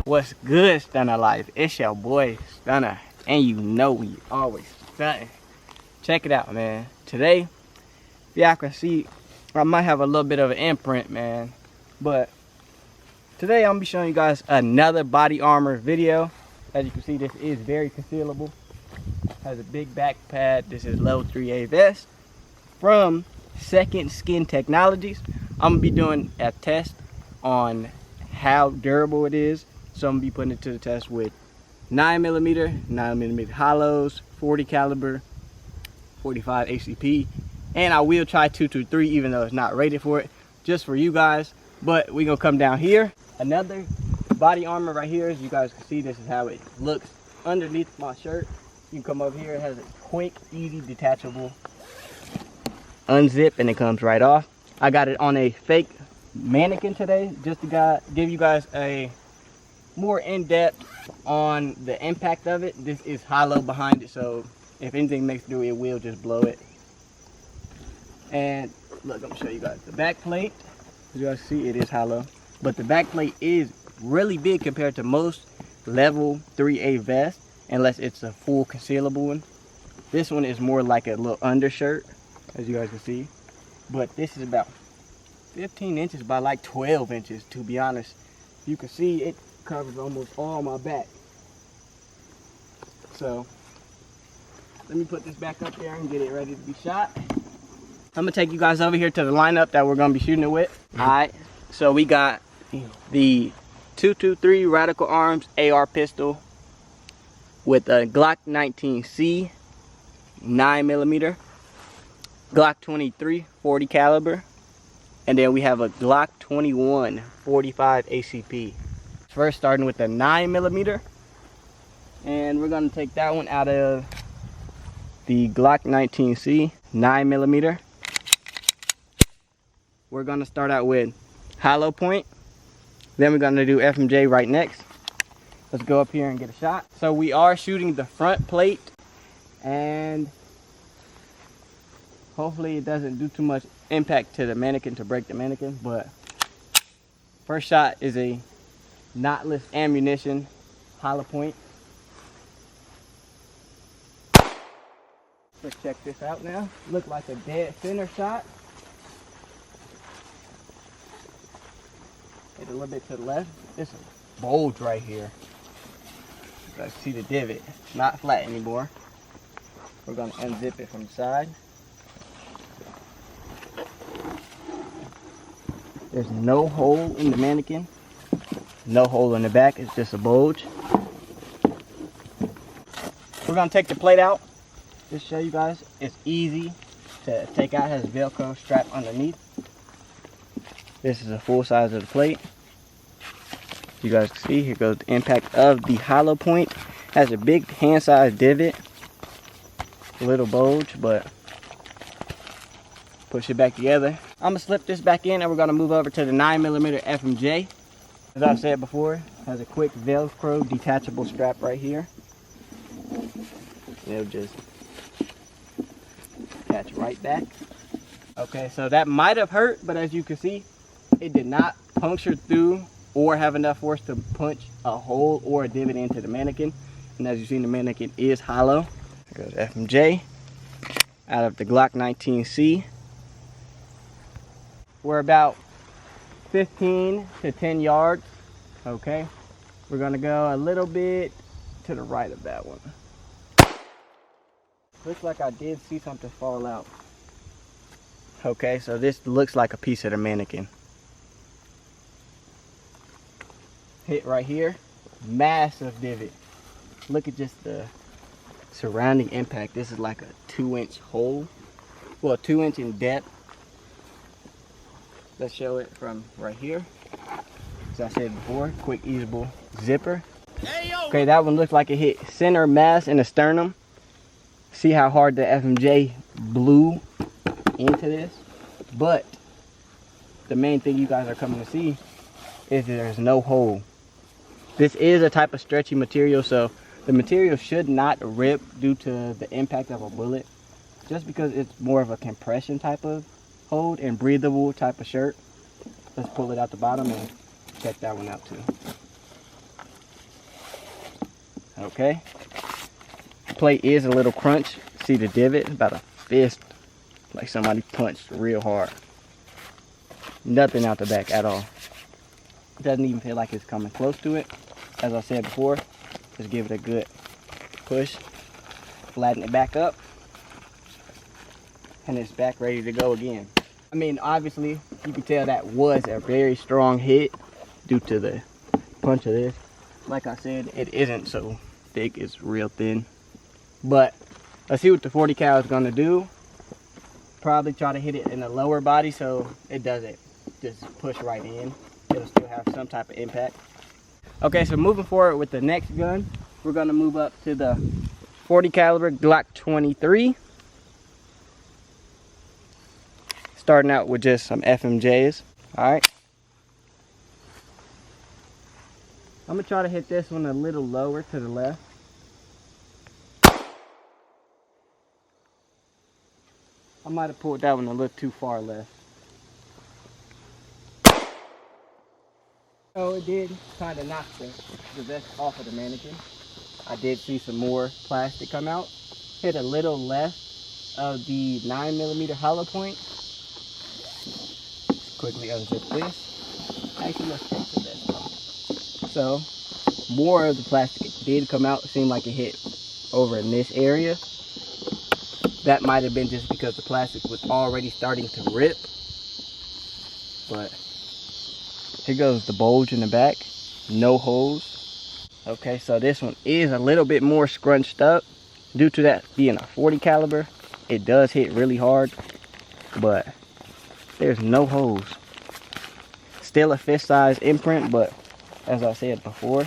What's good, Stunna Life? It's your boy Stunna, and you know we always stunning. Check it out, man. Today, y'all can see I might have a little bit of an imprint, man, but today I'm gonna be showing you guys another body armor video. As you can see, this is very concealable. Has a big back pad. This is level 3A vest from Second Skin Technologies. I'm gonna be doing a test on how durable it is. So I'm gonna be putting it to the test with 9mm hollows, 40 caliber, 45 ACP, and I will try 223 even though it's not rated for it, just for you guys. But we gonna come down here. Another body armor right here. As you guys can see, this is how it looks underneath my shirt. You can come over here. It has a quick, easy, detachable unzip, and it comes right off. I got it on a fake mannequin today, just to give you guys a more in-depth on the impact of it. This is hollow behind it, so if anything makes through, it will just blow it. And look, I'm gonna show you guys the back plate. As you guys see, it is hollow, but the back plate is really big compared to most level 3A vests, unless it's a full concealable one. This one is more like a little undershirt, as you guys can see, but this is about 15 inches by like 12 inches, to be honest. You can see it covers almost all my back. So let me put this back up there and get it ready to be shot. I'm gonna take you guys over here to the lineup that we're gonna be shooting it with. All right, so we got the 223 Radical Arms AR pistol with a Glock 19C 9mm, Glock 23 40 caliber, and then we have a Glock 21 45 ACP. First, starting with the 9mm, and we're gonna take that one out of the Glock 19C 9mm. We're gonna start out with hollow point, then we're gonna do FMJ right next. Let's go up here and get a shot. So we are shooting the front plate, and hopefully it doesn't do too much impact to the mannequin to break the mannequin. But first shot is a knotless ammunition hollow point. Let's check this out now. Look like a dead center shot. Hit a little bit to the left. This is a bulge right here. You guys see the divot. It's not flat anymore. We're gonna unzip it from the side. There's no hole in the mannequin. No hole in the back, it's just a bulge. We're gonna take the plate out. Just to show you guys, it's easy to take out. It has a Velcro strap underneath. This is a full size of the plate. You guys can see, here goes the impact of the hollow point. Has a big hand-sized divot. A little bulge, but push it back together. I'm gonna slip this back in, and we're gonna move over to the 9mm FMJ. As I've said before, has a quick Velcro detachable strap right here. It'll just attach right back. Okay, so that might have hurt, but as you can see, it did not puncture through or have enough force to punch a hole or a divot into the mannequin. And as you see, the mannequin is hollow. There goes FMJ out of the Glock 19C. We're about 15 to 10 yards. Okay, we're gonna go a little bit to the right of that one. Looks like I did see something fall out. Okay, so this looks like a piece of the mannequin. Hit right here, massive divot. Look at just the surrounding impact. This is like a 2-inch hole, well, 2 inch in depth. Let's show it from right here. As I said before, quick, easeable zipper. Okay, that one looks like it hit center mass in the sternum. See how hard the FMJ blew into this? But the main thing you guys are coming to see is there's no hole. This is a type of stretchy material, so the material should not rip due to the impact of a bullet, just because it's more of a compression type of hold and breathable type of shirt. Let's pull it out the bottom and check that one out too. Okay. The plate is a little crunch. See the divot? About a fist. Like somebody punched real hard. Nothing out the back at all. Doesn't even feel like it's coming close to it. As I said before, just give it a good push. Flatten it back up. And it's back ready to go again. I mean, obviously, you can tell that was a very strong hit due to the punch of this. Like I said, it isn't so thick, it's real thin. But let's see what the 40 cal is gonna do. Probably try to hit it in the lower body so it doesn't just push right in. It'll still have some type of impact. Okay, so moving forward with the next gun, we're gonna move up to the 40 caliber Glock 23. Starting out with just some FMJs. All right. I'm gonna try to hit this one a little lower to the left. I might have pulled that one a little too far left. Oh, it did kind of knock the vest off of the mannequin. I did see some more plastic come out. Hit a little left of the 9mm hollow point. Quickly unzip this. Actually, let's take the vest off. So, more of the plastic did come out. It seemed like it hit over in this area. That might have been just because the plastic was already starting to rip. But here goes the bulge in the back. No holes. Okay, so this one is a little bit more scrunched up. Due to that being a 40 caliber, it does hit really hard. But there's no holes. Still a fist size imprint, but as I said before,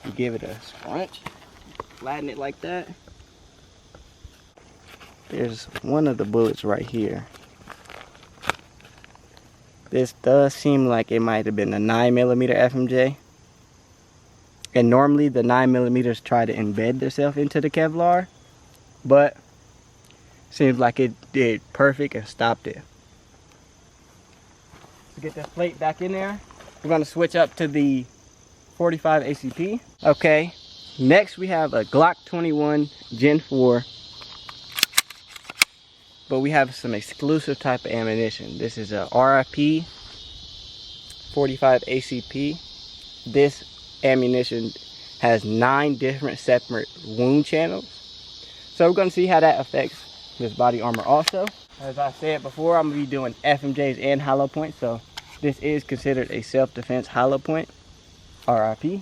you give it a scrunch, flatten it like that. There's one of the bullets right here. This does seem like it might have been a 9mm FMJ. And normally the 9mm try to embed themselves into the Kevlar, but seems like it did perfect and stopped it. To get this plate back in there, we're going to switch up to the 45 ACP. Okay, next we have a Glock 21 Gen 4. But we have some exclusive type of ammunition. This is a RIP 45 ACP. This ammunition has 9 different separate wound channels. So we're going to see how that affects this body armor also. As I said before, I'm going to be doing FMJs and hollow points. So this is considered a self-defense hollow point. RIP.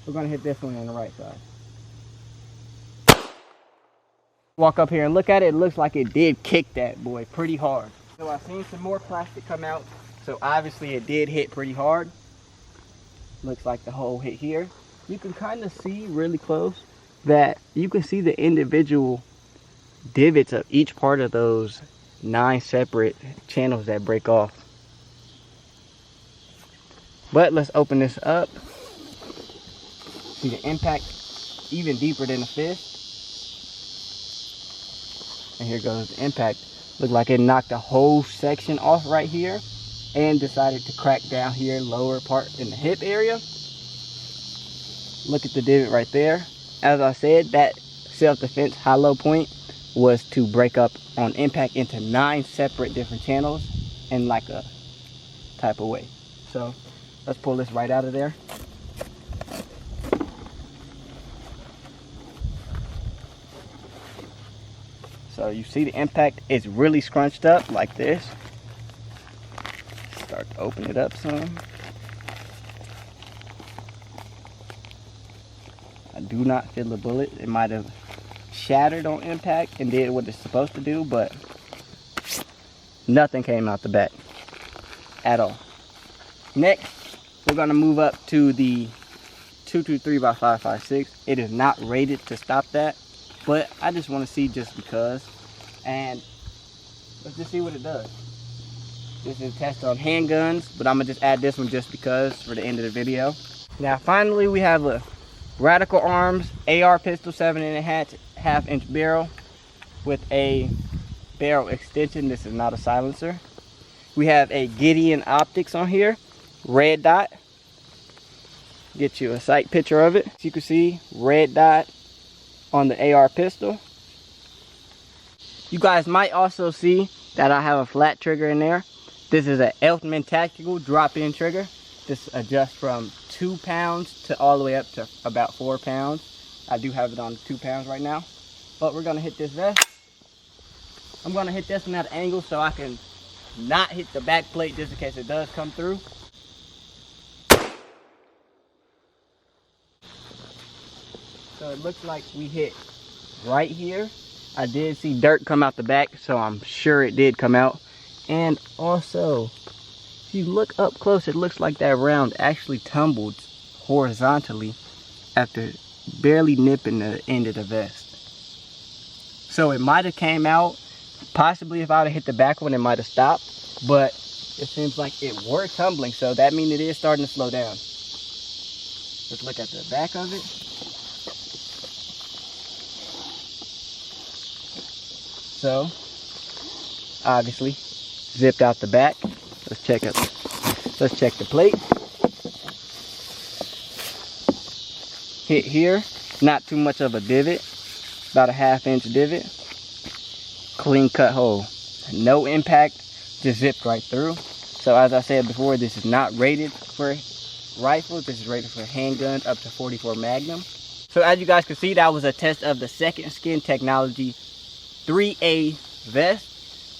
We're going to hit this one on the right side. Walk up here and look at it. It looks like it did kick that boy pretty hard. So I've seen some more plastic come out. So obviously it did hit pretty hard. Looks like the hole hit here. You can kind of see really close that you can see the individual divots of each part of those 9 separate channels that break off. But let's open this up. See the impact even deeper than the fist. And here goes the impact. Looked like it knocked a whole section off right here and decided to crack down here lower part in the hip area. Look at the divot right there. As I said, that self-defense hollow point was to break up on impact into 9 separate different channels in like a type of way. So let's pull this right out of there. So you see the impact is really scrunched up like this. Start to open it up some. I do not feel the bullet. It might have shattered on impact and did what it's supposed to do, but nothing came out the back at all. Next, we're gonna move up to the 223x556. It is not rated to stop that, but I just want to see just because, and let's just see what it does. This is a test on handguns, but I'm gonna just add this one just because for the end of the video. Now finally we have a Radical Arms AR pistol, 7.5 inch barrel with a barrel extension. This is not a silencer. We have a Gideon optics on here, red dot. Get you a sight picture of it. As you can see, red dot on the AR pistol. You guys might also see that I have a flat trigger in there. This is an ENVIORNMENT tactical drop-in trigger. This adjusts from 2 pounds to all the way up to about 4 pounds. I do have it on 2 pounds right now. But we're gonna hit this vest. I'm gonna hit this one at an angle so I can not hit the back plate just in case it does come through. So it looks like we hit right here. I did see dirt come out the back, so I'm sure it did come out. And also, if you look up close, it looks like that round actually tumbled horizontally after barely nipping the end of the vest. So it might have came out, possibly if I would have hit the back one, it might have stopped, but it seems like it were tumbling, so that means it is starting to slow down. Let's look at the back of it. So, obviously, zipped out the back. Let's check the plate. Hit here, not too much of a divot, about a 1/2 inch divot. Clean cut hole, no impact, just zipped right through. So as I said before, this is not rated for rifles. This is rated for handguns up to 44 Magnum. So as you guys can see, that was a test of the Second Skin Technology 3A vest.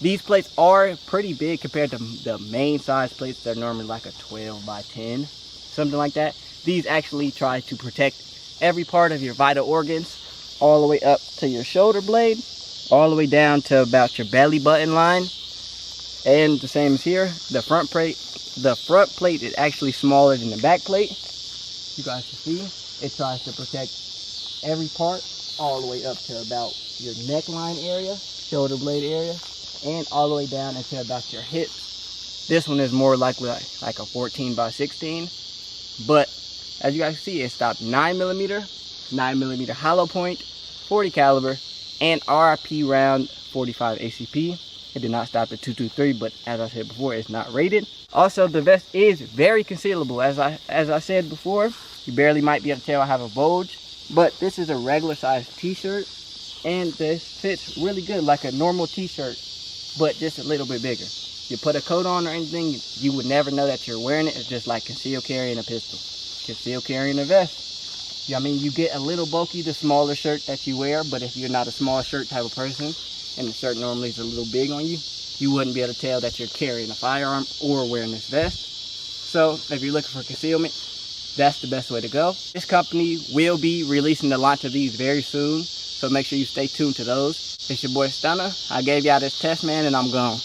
These plates are pretty big compared to the main size plates. They're normally like a 12 by 10, something like that. These actually try to protect every part of your vital organs, all the way up to your shoulder blade, all the way down to about your belly button line. And the same as here, the front plate is actually smaller than the back plate. You guys can see it tries to protect every part all the way up to about your neckline area, shoulder blade area, and all the way down into about your hips. This one is more likely like a 14 by 16, but as you guys see, it stopped 9mm hollow point, 40 caliber, and RP round 45 ACP. It did not stop at 223, but as I said before, it's not rated. Also, the vest is very concealable. As I said before, you barely might be able to tell I have a bulge, but this is a regular size t-shirt, and this fits really good like a normal t-shirt, but just a little bit bigger. You put a coat on or anything, you would never know that you're wearing it. It's just like concealed carrying a pistol, concealed carrying a vest. I mean, you get a little bulky the smaller shirt that you wear, but if you're not a small shirt type of person and the shirt normally is a little big on you, you wouldn't be able to tell that you're carrying a firearm or wearing this vest. So if you're looking for concealment, that's the best way to go. This company will be releasing the launch of these very soon, so make sure you stay tuned to those. It's your boy Stunna. I gave y'all this test, man, and I'm gone.